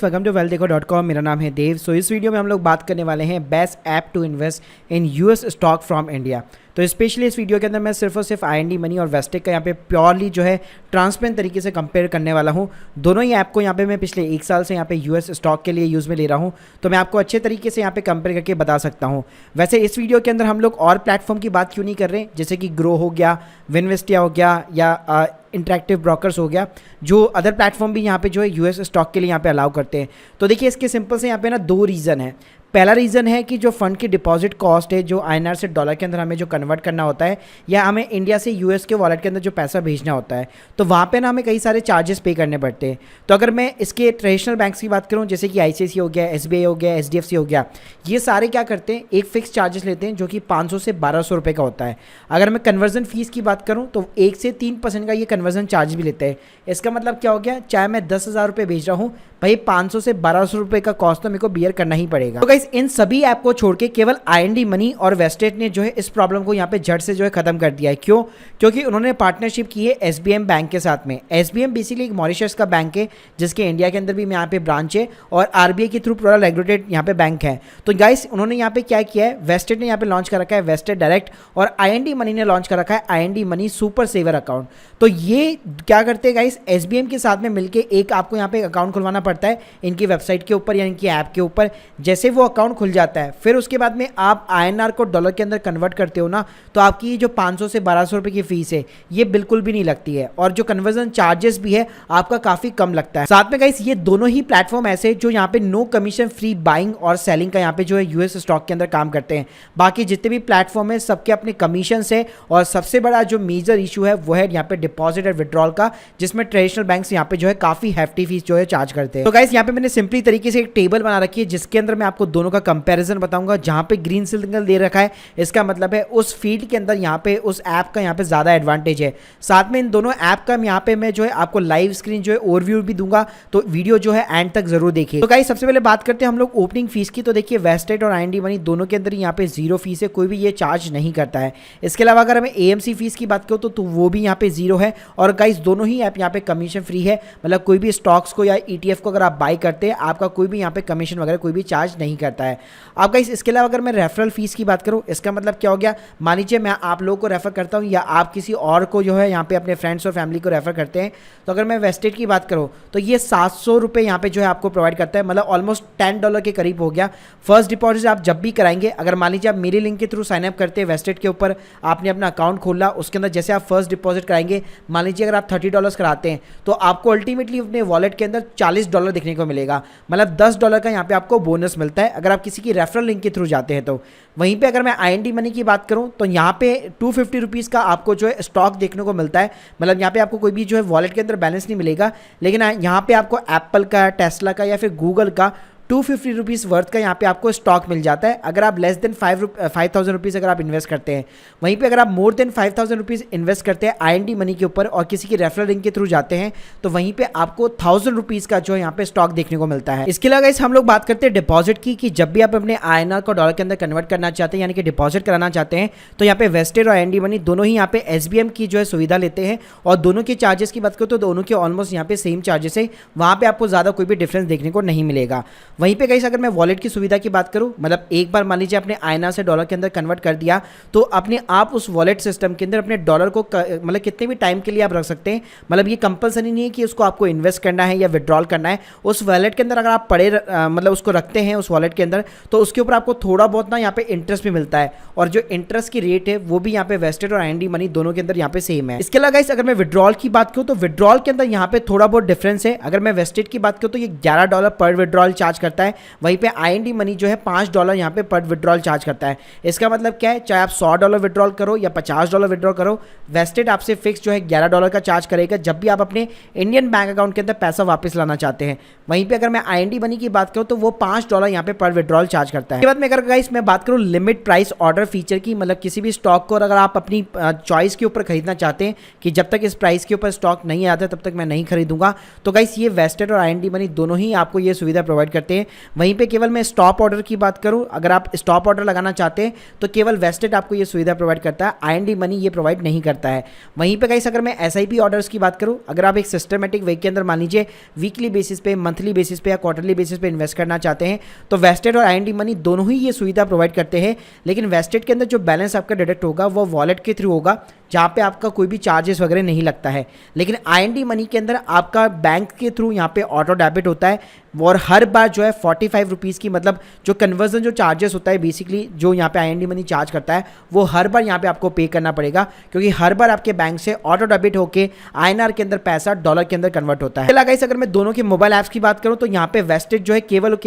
Guys, welcome to wealthdeco.com। मेरा नाम है देव। इस वीडियो में हम लोग बात करने वाले हैं best app to invest in US stock from India. तो स्पेशली इस वीडियो के अंदर मैं सिर्फ और सिर्फ IND मनी और वेस्टेक का यहाँ पे प्योरली जो है ट्रांसपेरेंट तरीके से कंपेयर करने वाला हूँ। दोनों ही ऐप को यहाँ पे मैं पिछले 1 साल से यहाँ पे यूएस स्टॉक के लिए यूज़ में ले रहा हूँ, तो मैं आपको अच्छे तरीके से यहाँ पे कंपेयर करके बता सकता हूँ। वैसे इस वीडियो के अंदर हम लोग और प्लेटफॉर्म की बात क्यों नहीं कर रहे, जैसे कि ग्रो हो गया, विनवेस्टिया हो गया या इंटरेक्टिव ब्रोकर्स हो गया, जो अदर प्लेटफॉर्म भी यहाँ पे जो है यूएस स्टॉक के लिए यहाँ पे अलाउ करते हैं। तो देखिए, इसके सिंपल से यहाँ पे ना 2 रीज़न है। पहला रीज़न है कि जो फंड की डिपॉजिट कॉस्ट है, जो INR से डॉलर के अंदर हमें जो कन्वर्ट करना होता है या हमें इंडिया से यूएस के वॉलेट के अंदर जो पैसा भेजना होता है, तो वहाँ पे ना हमें कई सारे चार्जेस पे करने पड़ते हैं। तो अगर मैं इसके ट्रेडिशनल बैंक्स की बात करूँ, जैसे कि ICICI हो गया, SBI हो गया, HDFC हो गया, ये सारे क्या करते हैं, एक फिक्स चार्जेस लेते हैं जो कि 500 से 1200 रुपये का होता है। अगर मैं कन्वर्जन फीस की बात करूँ तो 1 से 3% का ये कन्वर्जन चार्ज भी लेते हैं। इसका मतलब क्या हो गया, चाहे मैं 10,000 रुपये भेज रहा हूँ, भाई 500 से 1200 रुपये का कॉस्ट तो मेरे को बियर करना ही पड़ेगा। तो गाइस, इन सभी ऐप को छोड़ के केवल IND मनी और वेस्टेज ने जो है इस प्रॉब्लम को यहाँ पे झट से जो है खत्म कर दिया है। क्यों? क्योंकि उन्होंने पार्टनरशिप की है SBM बैंक के साथ में। SBM बेसिकली एक मॉरिशस का बैंक है, जिसके इंडिया के अंदर भी यहाँ पे ब्रांच है और RBI के थ्रू पूरा रेगुलेटेड यहाँ पे बैंक है। तो गाइस, उन्होंने यहाँ पे क्या किया है, वेस्टेज ने यहाँ पे लॉन्च कर रखा है वेस्टेज डायरेक्ट, और IND मनी ने लॉन्च कर रखा है IND money super saver account. तो ये क्या करते हैं गाइस, SBM के साथ में मिलके एक आपको यहाँ पे अकाउंट खुलवाना पड़ता है इनकी वेबसाइट के ऊपर या इनकी ऐप के ऊपर। जैसे वो अकाउंट खुल जाता है, फिर उसके बाद में आप INR को डॉलर के अंदर कन्वर्ट करते हो ना, तो आपकी जो 500 से 1200 रुपये की फीस है, ये बिल्कुल भी नहीं लगती है, और जो कन्वर्जन चार्जेस भी है आपका काफ़ी कम लगता है। साथ में गाइस, ये दोनों ही प्लेटफॉर्म ऐसे जो यहाँ पे नो कमीशन फ्री बाइंग और सेलिंग का यहाँ पे जो है यूएस स्टॉक के अंदर काम करते हैं। बाकी जितने भी प्लेटफॉर्म है, सबके अपने कमीशन है, और सबसे बड़ा जो मेजर इशू है वो है यहाँ पे डिपॉजिट और विड्रॉल का, जिसमें ट्रेडिशनल बैंक्स यहाँ पे जो है काफ़ी हेफ्टी फीस जो है चार्ज करते हैं। तो गाइस, यहाँ पे मैंने सिंपली तरीके से एक टेबल बना रखी है, जिसके अंदर मैं आपको दोनों का कंपैरिजन बताऊंगा। जहां पे ग्रीन सिग्नल दे रखा है, इसका मतलब है उस फील्ड के अंदर यहाँ पे उस ऐप का यहाँ पे ज़्यादा एडवांटेज है। साथ में इन दोनों ऐप का यहाँ पे मैं जो है आपको लाइव स्क्रीन जो है ओवरव्यू भी दूंगा, तो वीडियो जो है एंड तक जरूर देखिए। तो गाइस, सबसे पहले बात करते हैं हम लोग ओपनिंग फीस की। तो देखिए, वेस्टेज और IND मनी दोनों के अंदर यहाँ पे 0 फीस है, कोई भी ये चार्ज नहीं करता है। इसके अलावा अगर हमें AMC फीस की बात करो तो वो भी यहाँ पे 0 है। और गाइस, दोनों ही ऐप यहाँ पे कमीशन फ्री है, मतलब कोई भी स्टॉक्स को या ETF को अगर आप बाई करते हैं, आपका कोई भी यहाँ पे कमीशन वगैरह कोई भी चार्ज नहीं करता है। अब गाइस, इसके अलावा अगर मैं रेफरल फीस की बात करूँ, इसका मतलब क्या हो गया, मान लीजिए मैं आप लोगों को रेफर करता हूँ या आप किसी और को जो है यहाँ पे अपने फ्रेंड्स और फैमिली को रेफर करते हैं, तो अगर मैं वेस्टेज की बात करूँ तो ये 700 रुपये यहाँ पे जो है आपको प्रोवाइड करता है, मतलब ऑलमोस्ट $10 के करीब हो गया। फर्स्ट डिपॉजिट आप जब भी कराएंगे, अगर मान लीजिए आप मेरे लिंक के थ्रू साइनअप करते हैं वेस्टेज के ऊपर, आपने अपना अकाउंट खोला, उसके अंदर जैसे आप फर्स्ट डिपॉजिट कराएंगे, मान लीजिए अगर आप $30 कराते हैं, तो आपको अल्टीमेटली अपने वॉलेट के अंदर $40 देखने को मिलेगा, मतलब $10 का यहाँ पे आपको बोनस मिलता है अगर आप किसी की रेफरल लिंक के थ्रू जाते हैं तो। वहीं पे अगर मैं IND मनी की बात करूं तो यहाँ पे 250 रुपीज़ का आपको जो है स्टॉक देखने को मिलता है, मतलब यहाँ पे आपको कोई भी जो है वॉलेट के अंदर बैलेंस नहीं मिलेगा, लेकिन यहाँ पे आपको एप्पल का, टेस्ला का या फिर गूगल का 250 रुपीज़ वर्थ का यहाँ पे आपको स्टॉक मिल जाता है अगर आप लेस देन 5,000 रुपीज़ अगर आप इन्वेस्ट करते हैं। वहीं पे अगर आप मोर देन 5,000 रुपीज़ इन्वेस्ट करते हैं IND मनी के ऊपर और किसी की रेफरल लिंक के थ्रू जाते हैं, तो वहीं पे आपको 1,000 रुपीज़ का जो यहाँ पे स्टॉक देखने को मिलता है। इसके अलावा हम लोग बात करते हैं डिपॉजिट की, कि जब भी आप अपने INR को डॉलर के अंदर कन्वर्ट करना चाहते हैं, यानी कि डिपॉजिट कराना चाहते हैं, तो यहाँ पे वेस्टेज और IND मनी दोनों ही यहाँ पे SBM की जो है सुविधा लेते हैं, और दोनों के चार्जेस की बात करो तो दोनों के ऑलमोस्ट यहाँ पे सेम चार्जेस है, वहाँ पे आपको ज़्यादा कोई भी डिफरेंस देखने को नहीं मिलेगा। वहीं पे गाइस, अगर मैं वॉलेट की सुविधा की बात करूं, मतलब एक बार मान लीजिए आपने INR से डॉलर के अंदर कन्वर्ट कर दिया, तो अपने आप उस वॉलेट सिस्टम के अंदर अपने डॉलर को मतलब कितने भी टाइम के लिए आप रख सकते हैं, मतलब ये कंपलसरी नहीं है कि उसको आपको इन्वेस्ट करना है या विड्रॉल करना है। उस वॉलेट के अंदर अगर आप मतलब उसको रखते हैं उस वॉलेट के अंदर, तो उसके ऊपर आपको थोड़ा बहुत ना यहाँ पे इंटरेस्ट भी मिलता है, और जो इंटरेस्ट की रेट है वो भी यहाँ पे वेस्टेज और IND मनी दोनों के अंदर यहाँ पे सेम है। इसके अलावा गाइस, अगर मैं विड्रॉल की बात करूँ तो विड्रॉल के अंदर यहाँ पे थोड़ा बहुत डिफरेंस है। अगर मैं वेस्टेज की बात करूँ तो ये $11 पर विड्रॉल चार्ज करता है, वहीं पे IND मनी जो है $5 यहाँ पे पर विड्रॉल चार्ज करता है। इसका मतलब क्या है, चाहे आप $100 विड्रॉल करो या $50 विड्रॉल करो, वेस्टेज आपसे फिक्स जो है $11 का चार्ज करेगा जब भी आप अपने इंडियन बैंक अकाउंट के अंदर पैसा वापस लाना चाहते हैं। वहीं पे अगर मैं IND मनी की बात करूँ तो वो $5 यहाँ पे पर विड्रॉल चार्ज करता है। इसके बाद में अगर गाइस मैं बात करूँ लिमिट प्राइस ऑर्डर फीचर की, मतलब किसी भी स्टॉक को अगर आप अपनी चॉइस के ऊपर खरीदना चाहते हैं कि जब तक इस प्राइस के ऊपर स्टॉक नहीं आता तब तक मैं नहीं खरीदूंगा, तो गाइस ये वेस्टेज और IND मनी दोनों ही आपको ये सुविधा प्रोवाइड करते करते हैं। वहीं पे केवल मैं स्टॉप ऑर्डर की बात करूं, अगर आप स्टॉप ऑर्डर लगाना चाहते हैं तो केवल वेस्टेड आपको ये सुविधा प्रोवाइड करता है, IND मनी ये प्रोवाइड नहीं करता है। वहीं पे गाइस अगर मैं SIP ऑर्डर्स की बात करूं, अगर आप एक सिस्टमेटिक वे के अंदर मान लीजिए वीकली बेसिस पे, मंथली बेसिस पे या क्वार्टरली बेसिस पे इन्वेस्ट करना चाहते हैं तो वेस्टेड और IND मनी दोनों ही ये सुविधा प्रोवाइड करते हैं। लेकिन वेस्टेड के अंदर जो बैलेंस आपका डिडक्ट होगा वो वॉलेट के थ्रू होगा, जहाँ पे आपका कोई भी चार्जेस वगैरह नहीं लगता है। लेकिन IND मनी के अंदर आपका बैंक के थ्रू यहाँ पे ऑटो डेबिट होता है और हर बार जो है 45 रुपीज़ की, मतलब जो कन्वर्जन जो चार्जेस होता है बेसिकली जो यहाँ पे IND मनी चार्ज करता है वो हर बार यहाँ पे आपको पे करना पड़ेगा, क्योंकि हर बार आपके बैंक से ऑटो डेबिट होके INR के अंदर पैसा डॉलर के अंदर कन्वर्ट होता है। गाइस अगर मैं दोनों के मोबाइल ऐप्स की बात करूँ तो यहाँ पे वेस्टेड जो है केवल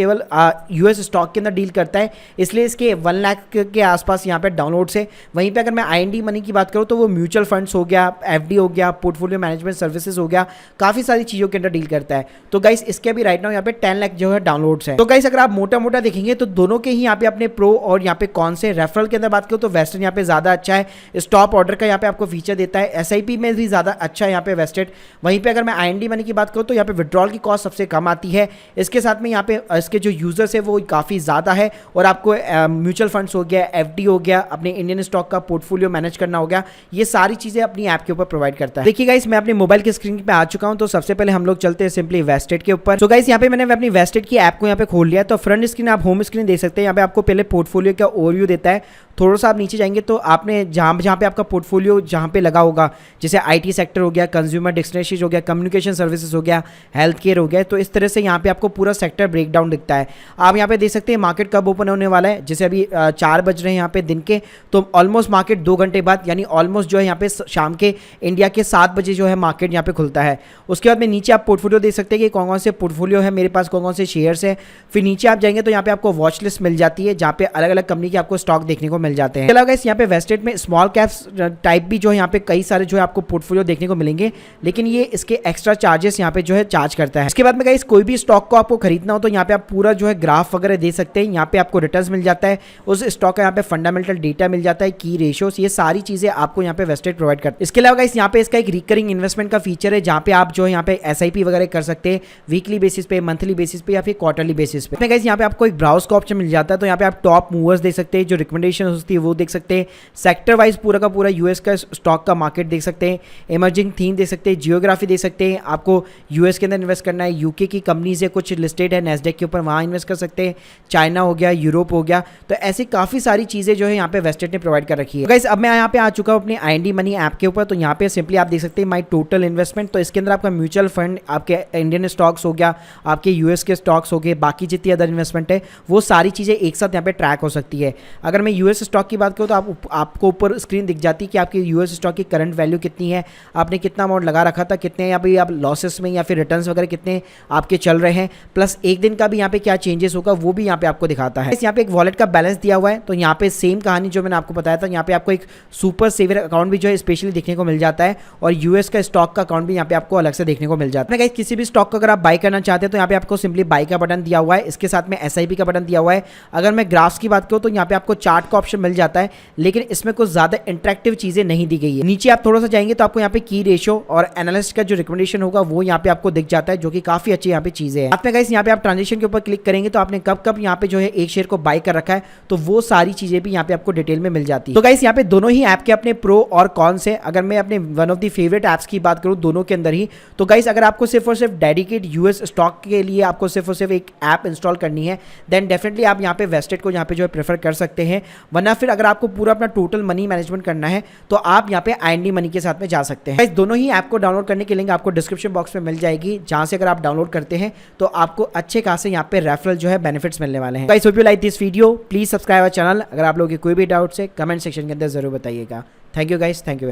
US स्टॉक के अंदर डील करता है, इसलिए इसके 1 लाख के आसपास यहाँ पे डाउनलोड्स है। वहीं पे अगर मैं IND मनी की बात करूँ तो वो म्यूचुअल फंड्स हो गया, FD हो गया, पोर्टफोलियो मैनेजमेंट सर्विसेज हो गया, काफ़ी सारी चीज़ों के अंदर डील करता है। तो गाइस इसके अभी राइट नाउ यहाँ पे 10 लाख जो है डाउनलोड्स है। तो गाइस अगर आप मोटा मोटा देखेंगे तो दोनों के ही यहाँ पे अपने प्रो और यहाँ पे कौन से रेफरल के अंदर बात करूँ तो वेस्टर्न यहाँ पे ज़्यादा अच्छा है, स्टॉप ऑर्डर का यहाँ पे आपको फीचर देता है, SIP में भी ज़्यादा अच्छा है यहाँ पे वेस्टेड। वहीं पे अगर मैं IND मनी की बात करूँ तो यहाँ पे विड्रॉल की कॉस्ट सबसे कम आती है, इसके साथ में यहाँ पे इसके जो यूजर्स है वो काफ़ी ज़्यादा है और आपको म्यूचुअल फंड्स हो गया, FD हो गया, अपने इंडियन स्टॉक का पोर्टफोलियो मैनेज करना हो गया, ये सारी चीज़ें अपनी ऐप के ऊपर प्रोवाइड करता है। देखिए गाइस मैं अपने मोबाइल की स्क्रीन पे आ चुका हूँ, तो सबसे पहले हम लोग चलते हैं सिंपली वेस्टेड के ऊपर। तो गाइस यहाँ पे मैंने अपनी वेस्टेड की ऐप को यहाँ पे खोल लिया, तो फ्रंट स्क्रीन आप होम स्क्रीन देख सकते हैं। यहाँ पे आपको पहले पोर्टफोलियो का ओवरव्यू देता है, थोड़ा सा आप नीचे जाएंगे तो आपने जहाँ पे आपका पोर्टफोलियो जहाँ पे लगा होगा, जैसे IT सेक्टर हो गया, कंज्यूमर डिस्क्रिप्शंस हो गया, कम्युनिकेशन सर्विसेज हो गया, हेल्थ केयर हो गया, तो इस तरह से यहाँ पे आपको पूरा सेक्टर ब्रेकडाउन दिखता है। आप यहाँ पे देख सकते हैं मार्केट कब ओपन होने वाला है, जैसे अभी 4 बज रहे हैं यहाँ पे दिन के, तो ऑलमोस्ट मार्केट 2 घंटे बाद यानी ऑलमोस्ट जो है यहाँ पे शाम के इंडिया के 7 बजे जो है मार्केट यहाँ पे खुलता है। उसके बाद में नीचे आप पोर्टफोलियो देख सकते हैं कि कौन कौन से पोर्टफोलियो है मेरे पास, कौन कौन से शेयर्स है। फिर नीचे आप जाएंगे तो यहाँ पे आपको वॉच लिस्ट मिल जाती है, जहाँ पे अलग अलग कंपनी के आपको स्टॉक देखने को मिल जाते हैं। चलो गाइस यहाँ पे वेस्टेड में स्मॉल कैप्स टाइप भी जो है यहाँ पे कई सारे जो है आपको पोर्टफोलियो देखने को मिलेंगे, लेकिन ये इसके एक्स्ट्रा चार्जेस यहाँ पे जो है चार्ज करता है। इसके बाद में गाइस कोई भी स्टॉक को आपको खरीदना हो तो यहाँ पे आप पूरा जो है ग्राफ वगैरह दे सकते हैं, यहाँ पे आपको रिटर्न्स मिल जाता है, उस स्टॉक का यहाँ पे फंडामेंटल डेटा मिल जाता है, की रेशियोस, ये सारी चीजें आपको यहाँ पे वेस्टेड प्रोवाइड करते हैं। इसके अलावा गाइस यहाँ पे इसका एक रिकरिंग इन्वेस्टमेंट का फीचर है, जहाँ पे आप जो है यहाँ पे SIP वगैरह कर सकते हैं वीकली बेसिस पे, मंथली बेसिस पे या फिर क्वार्टरली बेसिस पे। गाइस यहाँ पे आपको एक ब्राउज का ऑप्शन मिल जाता है, तो यहाँ पे आप टॉप मूवर्स देख सकते हैं, जो रिकमेंडेशन होती है वो देख सकते हैं, सेक्टर वाइज पूरा का पूरा US का स्टॉक का मार्केट देख सकते हैं, इमर्जिंग थीम देख सकते हैं, जियोग्राफी देख सकते हैं, आपको US के अंदर इन्वेस्ट करना है, UK की कंपनीज है कुछ लिस्टेड है NASDAQ के ऊपर, वहाँ इन्वेस्ट कर सकते हैं, चाइना हो गया, यूरोप हो गया, तो ऐसी काफ़ी सारी चीज़ें जो है यहाँ पे वेस्टेड ने प्रोवाइड कर रखी है। गाइस अब मैं यहाँ पे आ चुका हूँ अपनी IND मनी ऐप के ऊपर, तो यहाँ पे सिंपली आप देख सकते हैं माई टोटल इन्वेस्टमेंट, तो इसके अंदर आपका म्यूचुअल फंड, आपके इंडियन स्टॉक्स हो गया, आपके US के स्टॉक्स हो गए, बाकी जितनी अदर इन्वेस्टमेंट है वो सारी चीज़ें एक साथ यहाँ पे ट्रैक हो सकती है। अगर मैं US स्टॉक की बात करूँ तो आपको ऊपर स्क्रीन दिख जाती है कि आपकी US स्टॉक की करंट वैल्यू कितनी है, आपने कितना अमाउंट लगा रखा था, कितने यहाँ पे आप लॉसेस में या फिर रिटर्न्स वगैरह कितने आपके चल रहे हैं, प्लस एक दिन का भी यहाँ पे क्या चेंजेस होगा वो भी यहाँ पे आपको दिखाता है। यहाँ पे एक वॉलेट का बैलेंस दिया हुआ है, तो यहाँ पे सेम कहानी जो मैंने आपको बताया था, यहाँ पे आपको एक सुपर सेवर अकाउंट भी जो है स्पेशली देखने को मिल जाता है, और US का स्टॉक का अकाउंट भी यहाँ पे आपको अलग से देखने को मिल जाता है। किसी भी स्टॉक को अगर आप बाय करना चाहते हैं तो यहाँ पे आपको सिंपली बाय का बटन दिया हुआ है, इसके साथ में SIP का बटन दिया हुआ है। अगर मैं ग्राफ्स की बात करूँ तो यहाँ पे आपको चार्ट का ऑप्शन मिल जाता है, लेकिन इसमें कुछ ज़्यादा इंटरेक्टिव चीज़ें नहीं दी गई है। नीचे आप थोड़ा सा जाएंगे तो आपको यहाँ पे की रेशियो और एनालिस्ट का जो रिकमेंडेशन होगा वो यहाँ पे आपको दिख जाता है, जो कि काफ़ी अच्छी यहाँ पे चीज़ें हैं। आप में गाइस यहाँ पे आप ट्रांजेक्शन के ऊपर क्लिक करेंगे तो आपने कब कब यहाँ पे जो है एक शेयर को बाय कर रखा है, तो वो सारी चीज़ें भी यहाँ पे आपको डिटेल में मिल जाती है। तो गाइस यहाँ पे दोनों ही ऐप के अपने प्रो और कॉन्स है। अगर मैं अपने one of the favourite apps की बात करूँ दोनों के अंदर ही, तो गाइस अगर आपको सिर्फ और सिर्फ डेडिकेट US स्टॉक के लिए आपको सिर्फ और सिर्फ एक ऐप इंस्टॉल करनी है, देन डेफिनेटली आप यहाँ पे वेस्टेड को यहाँ पे जो है प्रेफर कर सकते हैं। वरना फिर अगर आपको पूरा अपना टोटल मनी मैनेजमेंट करना है तो आप यहाँ पे IND मनी के साथ में जा सकते हैं। दोनों ही ऐप को डाउनलोड करने की लिंक आपको डिस्क्रिप्शन बॉक्स में मिल जाएगी, जहां से अगर आप डाउनलोड करते हैं तो आपको अच्छे खासे यहाँ पे रेफरल जो है बेनिफिट्स मिलने वाले हैं। Guys hope you like this video, please subscribe our channel. अगर आप लोगों की कोई भी डाउट्स है कमेंट सेक्शन के अंदर जरूर बताइएगा। Thank you guys, thank you.